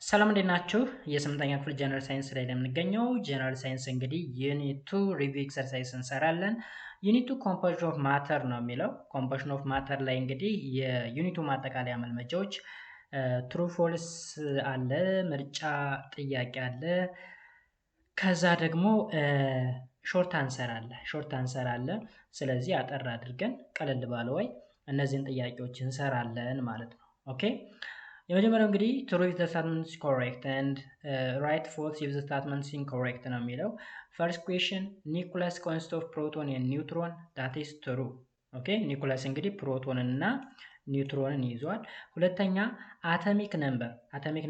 ሰላም እንዴት ናችሁ? የስምንተኛ ክፍል ጀነራል ሳይንስ ላይ የምንገኘው ጀነራል ሳይንስ እንግዲህ ዩኒት 2 ሪቪው ኤክሰርሳይዝ እንሰራለን። ዩኒት 2 ኮምፖዚሽን ኦፍ ማተር ነው የሚለው። ኮምፖዚሽን ኦፍ ማተር ላይ እንግዲህ የዩኒቱ ማጠቃለያ መልመጃዎች ትሩ ፎልስ አለ፣ ምርጫ ጥያቄ አለ፣ ከዛ ደግሞ ሾርት አንሰር አለ። ስለዚህ አጠር አድርገን ቀለል ባለ ወይ እነዚህን ጥያቄዎች እንሰራለን ማለት ነው። ኦኬ የመጀመሪያው እንግዲህ true if the statement is correct and right false if the statement is incorrect ነው የሚለው። first question nucleus consists of proton and neutron that is true። ኦኬ ኒኩለስ እንግዲህ ፕሮቶንን እና ኒውትሮንን ይዟል። ሁለተኛ አቶሚክ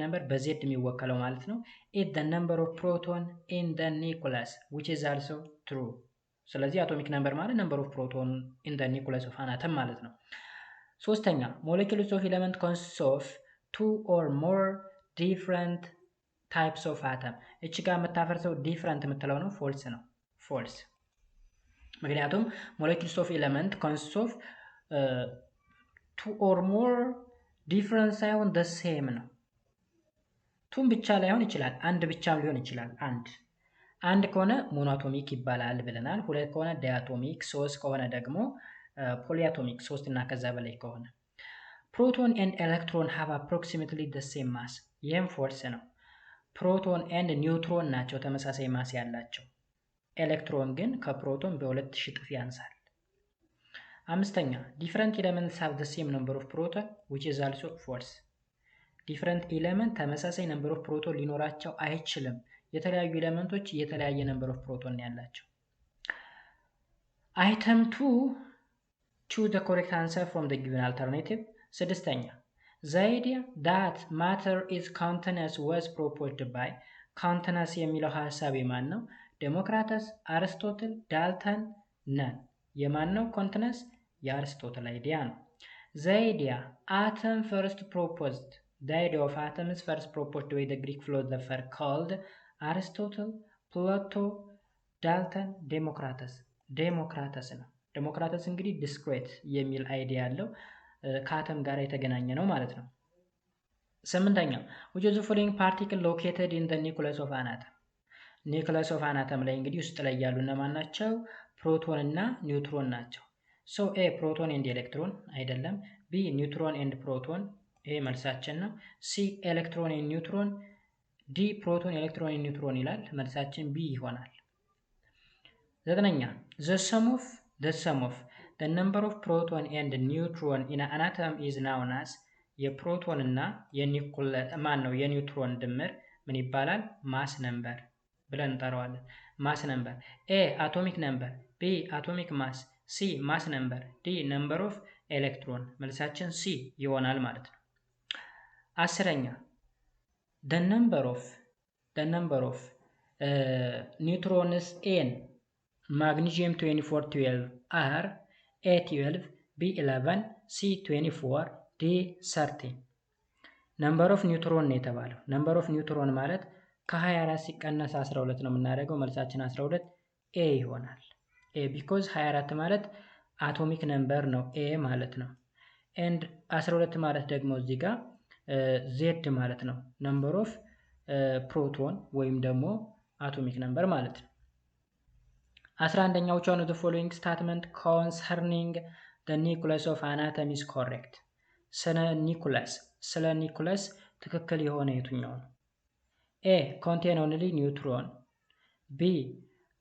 ነምበር በዜድ የሚወከለው ማለት ነው is the number of proton in the nucleus which is also true። ስለዚህ አቶሚክ ነምበር ማለት number of proton in the nucleus of an atom ማለት ነው። ሶስተኛ molecules of element consists of two or more different types of atom። እቺ ጋር የምታፈርሰው different የምትለው ነው ፎልስ ነው ፎልስ። ምክንያቱም molecules of element consists of two or more different ሳይሆን the same ነው። ቱም ብቻ ላይሆን ይችላል፣ አንድ ብቻም ሊሆን ይችላል። አንድ ከሆነ ሞኖአቶሚክ ይባላል ብለናል። ሁለት ከሆነ ዳያቶሚክ፣ ሶስት ከሆነ ደግሞ ፖሊአቶሚክ፣ ሶስት እና ከዛ በላይ ከሆነ ፕሮቶን ኤንድ ኤሌክትሮን ሃቭ አፕሮክሲሜትሊ ደ ሴም ማስ። ይህም ፎልስ ነው። ፕሮቶን ኤንድ ኒውትሮን ናቸው ተመሳሳይ ማስ ያላቸው። ኤሌክትሮን ግን ከፕሮቶን በ2000 እጥፍ ያንሳል። አምስተኛ ዲፍረንት ኤሌመንትስ ሃቭ ደ ሴም ነምበር ኦፍ ፕሮቶን which is also false። ዲፍረንት ኤሌመንት ተመሳሳይ ነምበር ኦፍ ፕሮቶን ሊኖራቸው አይችልም። የተለያዩ ኤሌመንቶች የተለያየ ነምበር ኦፍ ፕሮቶን ያላቸው። አይተም 2 choose the correct answer from the given alternative። ስድስተኛ the idea that matter is continuous was proposed by continuous የሚለው ሐሳብ የማን ነው? ዴሞክራተስ፣ አርስቶትል፣ ዳልተን፣ ነን። የማን ነው continuous? የአርስቶትል አይዲያ ነው። the idea atom first proposed the idea of atoms first proposed by the Greek philosopher called Aristotle, Plato, ዳልተን፣ ዴሞክራተስ ነው። ዴሞክራተስ እንግዲህ ዲስክሬት የሚል አይዲያ ያለው ከአተም ጋር የተገናኘ ነው ማለት ነው። ስምንተኛ which of the following particle located in the nucleus of an atom። ኒውክለስ ኦፍ አን አተም ላይ እንግዲህ ውስጥ ላይ ያሉ እነማን ናቸው? ፕሮቶን እና ኒውትሮን ናቸው። ሶ ኤ ፕሮቶን ኤንድ ኤሌክትሮን አይደለም። ቢ ኒውትሮን ኤንድ ፕሮቶን፣ ይሄ መልሳችን ነው። ሲ ኤሌክትሮን ኤንድ ኒውትሮን፣ ዲ ፕሮቶን ኤሌክትሮን ኤንድ ኒውትሮን ይላል። መልሳችን ቢ ይሆናል። ዘጠነኛ the sum of the number of proton and neutron in an atom is known as። የፕሮቶን እና የኒውትሮን ድምር ምን ይባላል? ማስ ነምበር ብለን እንጠራዋለን። ማስ ነምበር። ኤ አቶሚክ ነምበር፣ ቢ አቶሚክ ማስ፣ ሲ ማስ ነምበር፣ ዲ ነምበር ኦፍ ኤሌክትሮን። መልሳችን ሲ ይሆናል ማለት ነው። አስረኛ the number of neutrons in magnesium 2412 are A12, B11, C24, D13። ነምበር ኦፍ ኒውትሮን ነው የተባለው። ነምበር ኦፍ ኒውትሮን ማለት ከ24 ሲቀነስ 12 ነው የምናደርገው። መልሳችን 12 ኤ ይሆናል። ኤ ቢኮዝ 24 ማለት አቶሚክ ነምበር ነው ኤ ማለት ነው። ኤንድ 12 ማለት ደግሞ እዚህ ጋር ዜድ ማለት ነው። ነምበር ኦፍ ፕሮቶን ወይም ደግሞ አቶሚክ ነምበር ማለት ነው። 11ኛው which one of the following statement concerning the nucleus of an atom is correct። ስለ ኒኩለስ ትክክል የሆነ የትኛው ነው? ኤ contain only neutron፣ ቢ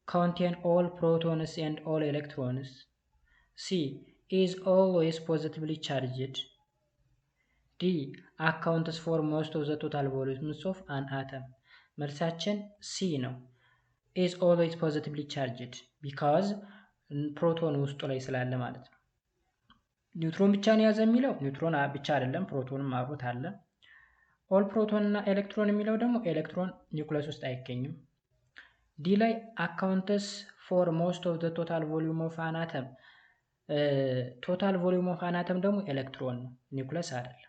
contain all protons and all electrons፣ ሲ is always positively charged፣ ዲ accounts for most of the total volumes of an atom። መልሳችን ሲ ነው። is always positively charged because ፕሮቶን ውስጡ ላይ ስላለ ማለት ነው። ኒውትሮን ብቻ ነው ያዘ የሚለው ኒውትሮን ብቻ አይደለም፣ ፕሮቶንም አብሮት አለ። ኦል ፕሮቶን እና ኤሌክትሮን የሚለው ደግሞ ኤሌክትሮን ኒውክለስ ውስጥ አይገኝም። ዲ ላይ አካውንትስ ፎር ሞስት ኦፍ ዘ ቶታል ቮሊዩም ኦፍ አን አተም፣ ቶታል ቮሊዩም ኦፍ አን አተም ደግሞ ኤሌክትሮን ነው፣ ኒውክለስ አይደለም።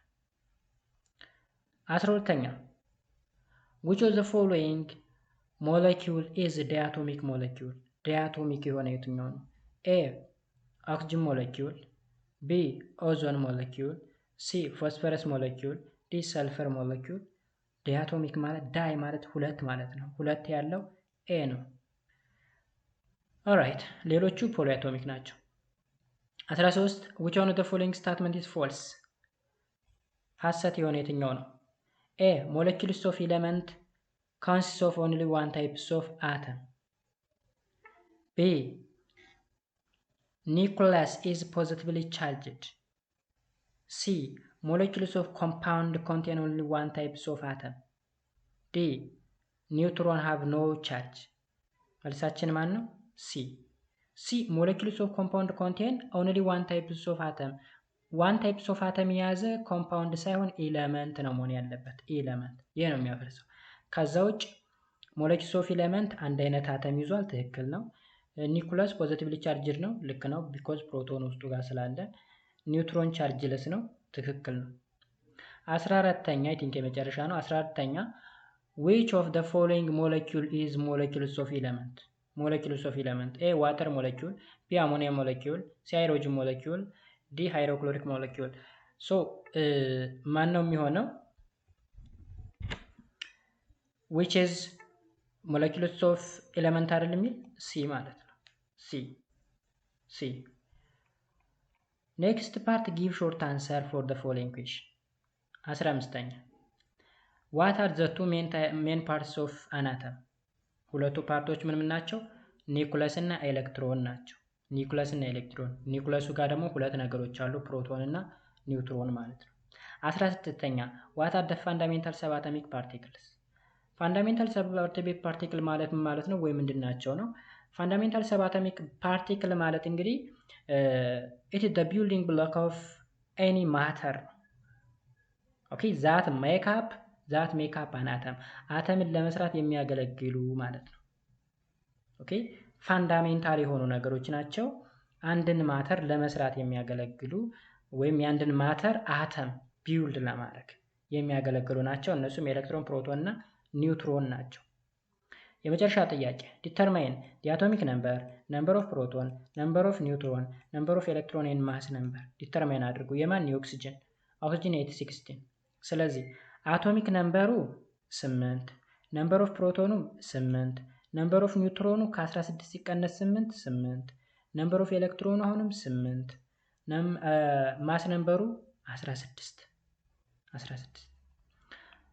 12ኛ which of the following molecule is diatomic molecule። ዲያቶሚክ የሆነ የትኛው ነው? ኤ ኦክሲጅን ሞለኪውል፣ ቢ ኦዞን ሞለኪውል፣ ሲ ፎስፈረስ ሞለኪውል፣ ዲ ሰልፈር ሞለኪውል፣ ዲያቶሚክ ማለት ዳይ ማለት ሁለት ማለት ነው። ሁለት ያለው ኤ ነው። ኦራይት ሌሎቹ ፖሊአቶሚክ ናቸው። 13 which one of the following statement is false? ሐሰት የሆነ የትኛው ነው? ኤ molecules of element consists of only one types of atom. B nucleus is positively charged. C molecules of compound contain only one types of atom. D neutron have no charge. መልሳችን ማን ነው? ሲ molecules of compound contain only one types of atom. one types of atom የያዘ ኮምፓውንድ ሳይሆን ኤለመንት ነው መሆን ያለበት። ኤለመንት ይሄ ነው የሚያፈርሰው። ከዛ ውጭ molecules of element አንድ አይነት አተም ይዟል፣ ትክክል ነው። ኒኩለስ ፖዚቲቭሊ ቻርጅድ ነው፣ ልክ ነው ቢኮዝ ፕሮቶን ውስጡ ጋር ስላለ። ኒውትሮን ቻርጅለስ ነው፣ ትክክል ነው። 14ኛ አይ ቲንክ የመጨረሻ ነው። 14ኛ which of the following molecule is molecules of element? molecules of element A water molecule, B ammonia molecule, C hydrogen molecule, D hydrochloric molecule. so ማን ነው የሚሆነው? which is molecules of element አይደል የሚል C ማለት ነው። C next part give short answer for the following question. 15ኛ what are the two main parts of an atom? ሁለቱ ፓርቶች ምን ናቸው? ኒኩለስ እና ኤሌክትሮን ናቸው። ኒኩለስ እና ኤሌክትሮን። ኒኩለሱ ጋር ደግሞ ሁለት ነገሮች አሉ፣ ፕሮቶን እና ኒውትሮን ማለት ነው። 16ኛ what are the fundamental subatomic particles? ፋንዳሜንታል ሰብአቶሚክ ፓርቲክል ማለት ምን ማለት ነው ወይ ምንድን ናቸው ነው? ፋንዳሜንታል ሰብአቶሚክ ፓርቲክል ማለት እንግዲህ it is the building block of any matter. okay that make up an atom. አተምን ለመስራት የሚያገለግሉ ማለት ነው። ኦኬ ፋንዳሜንታል የሆኑ ነገሮች ናቸው። አንድን ማተር ለመስራት የሚያገለግሉ ወይም የአንድን ማተር አተም ቢውልድ ለማድረግ የሚያገለግሉ ናቸው። እነሱም ኤሌክትሮን፣ ፕሮቶን እና ኒውትሮን ናቸው። የመጨረሻ ጥያቄ ዲተርማይን the atomic number of proton, number of neutron, number of electron and mass number ዲተርማይን አድርጉ። የማን የኦክሲጅን 16። ስለዚህ አቶሚክ ነምበሩ 8፣ ነምበር ኦፍ ፕሮቶኑ 8፣ ነምበር ኦፍ ኒውትሮኑ ከ16 ሲቀነስ 8፣ ነምበር ኦፍ ኤሌክትሮኑ አሁንም 8፣ ማስ ነምበሩ 16።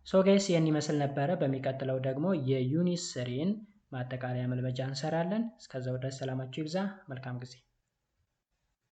ሶ ጋይስ ይህን ይመስል ነበረ። በሚቀጥለው ደግሞ የዩኒት 3ን ማጠቃለያ መልመጃ እንሰራለን። እስከዛው ድረስ ሰላማችሁ ይብዛ። መልካም ጊዜ